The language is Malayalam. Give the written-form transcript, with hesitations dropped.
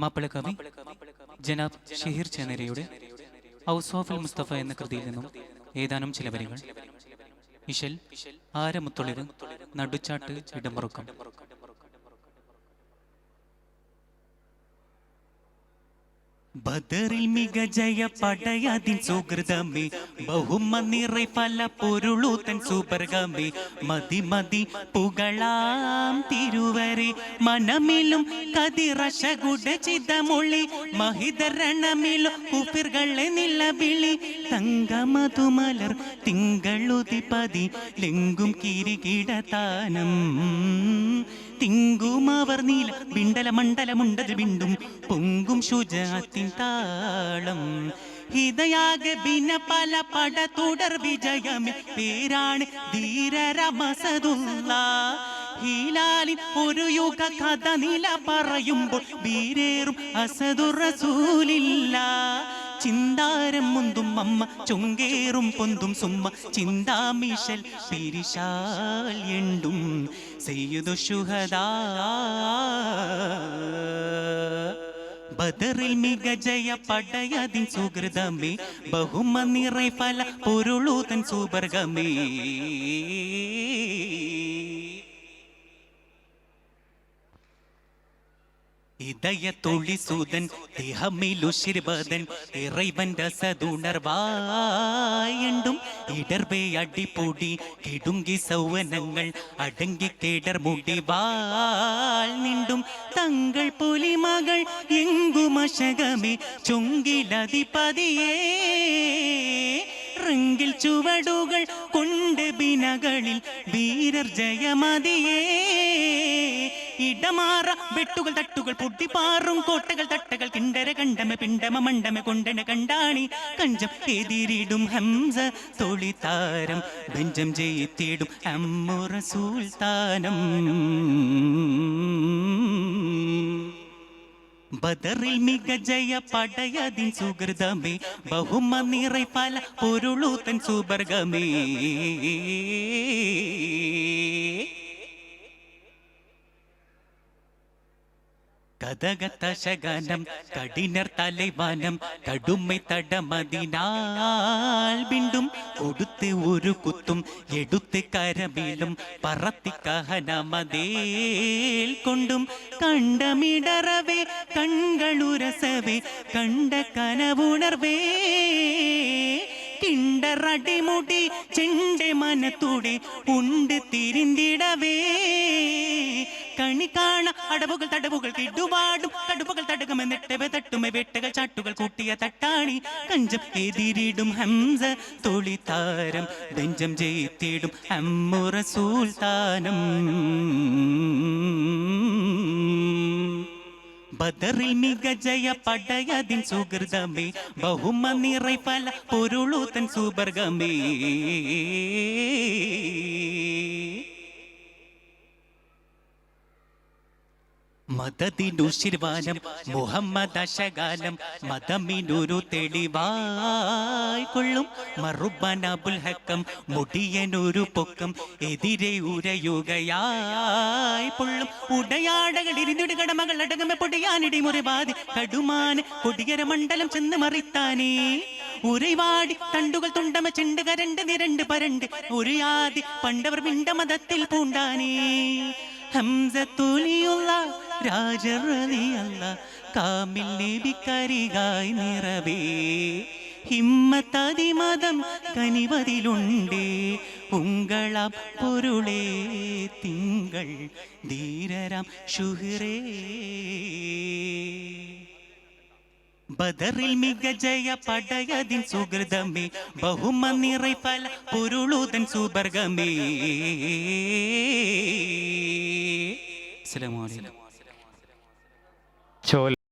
മാപ്പിളകവി ജനാബ് ഷഹീർ ചേനേരയുടെ ഔസ്വാഫുൽ മുസ്തഫ എന്ന കൃതിയിൽ നിന്നും ഏതാനും ചില വരികൾ. ഇശൽ ആരമുത്തൊളിവ് നടുച്ചാട്ട് ഇടമുറുക്കം. ബദറിൽ മിക ജയ പടയതിൻ സുഹൃതമേ ബഹുമ നിറൈ പല പൊരുളൂത്തൻ സുബർഗമേ മതി മതി പുകളാം തിരുവരെ മനമിലും കതിറശകുട ചിതമൊളി മഹിതരണമിലും കുപ്പിർകളെ നിലവിളി തങ്കമധുമലർ തിങ്കളുതിപതി ലെങ്കും കിരികിടതാനം തിങ്കുമവർ നീല ബിണ്ടല മണ്ഡലമുണ്ടത് ബിണ്ടും പൊങ്കും ശുചാത്തിൻ താളം ഹിതയാകെ ഭിന്ന പല പട തുടർ വിജയമേ പേരാണ് ധീരരമസദുള്ള ഹീലാലിൻ ഒരു യുഗ കഥ നില പറയുമ്പോൾ വീരേറും അസദുർ റസൂലില്ല ചിന്താരം മുന്തും അമ്മ ചൊങ്കേറും പൊന്തും സുമ്മ ചിന്താമിശൽ പിരിശാൽ എണ്ടും സയ്യിദു ശുഹദാ ബദറിൽ മിക ജയ പടയതിൻ സുഹൃതമേ ബഹുമ നിറൈ ഫല പൊരുളൂതൻ സുബർഗമേ இதய தொழி சூதன் தேகமிலுஷிர்பதன் இறைவன் ரசதுணர்வாயண்டும் இடர்வே அடிப்பொடி கிடுங்கி சௌவனங்கள் அடங்கி கேடர் முடிவாள் நிண்டும் தங்கள் புலிமகள் எங்கும் அசகமே ചൊങ്കിലധിപതിയേ റിങ്കിൽ ചുവടുകൾ കൊണ്ട് ബിനകളിൽ വീരർ ജയമതിയേ ഇടമാറ വെട്ടുകൾ തട്ടുകൾ പൊട്ടിപ്പാറും കോട്ടകൾ തട്ടകൾ കിണ്ടര കണ്ടമ പിണ്ടമ മണ്ടമ കൊണ്ടന കണ്ടാണി കഞ്ചം എതിരിടും ഹംസ തൊളിതാരം ബെഞ്ചം ജയിത്തിടും അമ്മുറ സുൽത്താനം ബദറിൽ മിക ജയ പടയതിൻ സുഹൃതമേ ബഹുമ നിറൈ പല പൊരുളൂത്തൻ സുബർഗമേ കഥകത്തശകനം കഠിനർ തലൈവാനം കടുമൈ തടമതിനാൽ ബിണ്ടും കൊടുത്ത് ഒരു കുത്തും എടുത്ത് കരമിലും പറത്തി കഹനമതേൽ കൊണ്ടും കണ്ടമിടറവേ കൺകളുരസവേ കണ്ട കനവുണർവേ കിണ്ടറടിമുടി ചെണ്ട മനത്തൂടെ ഉണ്ട് തിരിന്തിടവേ കണി കാണ അടവുകൾ തടവുകൾ കിടുവാടും കടുപ്പുകൾ തടകമെന്നിട്ടവ തട്ടുമെ വെട്ടകൾ ചാട്ടുകൾ കൂട്ടിയ തട്ടാണി കഞ്ചം എതിരിടും ഹംസ തൊളിതാരം ബെഞ്ചം ജയിത്തിടും അമ്മുറ സുൽത്താനം ബദറിൽ മിക ജയ പടയതിൻ സുഹൃതമേ ബഹുമ നിറൈ പല പൊരുളൂത്തൻ സുബർഗമേ മദദിനുശിർവാനം മുഹമ്മദശകാലം മദമിനൊരു തെളിവായി കൊള്ളും മറുബനബുൽ ഹക്കം മുടിയനൊരു പൊക്കം എതിരെ ഉരയുകയായി പൊള്ളും ഉടയാടകൾ ഇരുന്നിട് കടമകൾ അടകമ പൊടിയാനിടി മുറിവാതി കടുമാന് കൊടിയര മണ്ഡലം ചെന്ന് മറിത്താനേ ഉരൈവാടി തണ്ടുകൾ തുണ്ടമ ചെണ്ട് കരണ്ട് നിരണ്ട് പരണ്ട് ഒരു ആദി പണ്ടവർ പിണ്ടമതത്തിൽ പൂണ്ടാനേ ഹംസത്തുലിയുള്ള രാജറലിയല്ല കാമിൽ നബിക്കരികായി നിറവേ ഹിമ്മത്തതിമതം കനിവതിലുണ്ടേ ഉങ്ങളാം പൊരുളേ തിങ്കൾ ധീരരാം ശുഹ്രേ ബദറിൽ മിക ജയ പടയതിൻ സുഹൃതമേ ബഹുമ നിറൈ പല പൊരുളൂതൻ സുബർഗമേ അസ്സലാമു അലൈക്കും.